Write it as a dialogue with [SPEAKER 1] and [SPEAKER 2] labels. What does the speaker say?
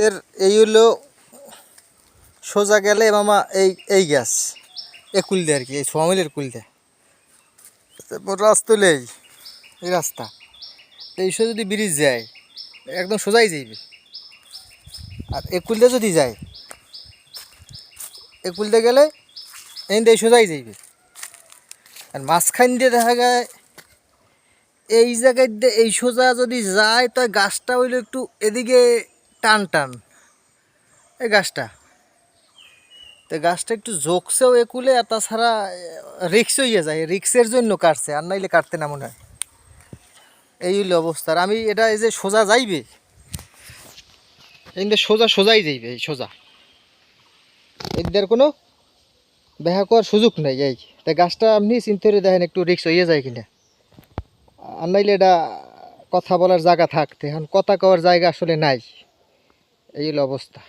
[SPEAKER 1] এর এই হলো সোজা গেলে মামা এই গাছ এ কুলদে আর কি, এই সোয়ামিলের কুলদে। তারপর রাস্তা হলো এই রাস্তা এই যদি ব্রিজ যায় একদম সোজাই যাইবে। আর এ কুলদে যদি যায় এ কুলদে গেলে এই দিয়ে সোজাই যাইবে। আর মাঝখান দিয়ে দেখা যায় এই জায়গায় এই সোজা যদি যায় তো গাছটা হইলো একটু এদিকে টান টান, এই গাছটা তো গাছটা একটু ঝোঁকছেও একুলে। আর তাছাড়া রিক্স হইয়া যায়, রিক্সের জন্য কাটছে, আর নাইলে কাটতে না মনে হয়। এই হইলো অবস্থা। আর আমি এটা এই যে সোজা যাইবে এই সোজাই যাইবে, এই সোজা এদের কোনো ব্যাহা করার সুযোগ নেই। এই তাই গাছটা আপনি চিন্তা করে দেখেন একটু রিক্স হইয়া যায় কিনা। আর নাইলে এটা কথা বলার জায়গা থাকতে, এখন কথা কওয়ার জায়গা আসলে নাই। এই হলো অবস্থা।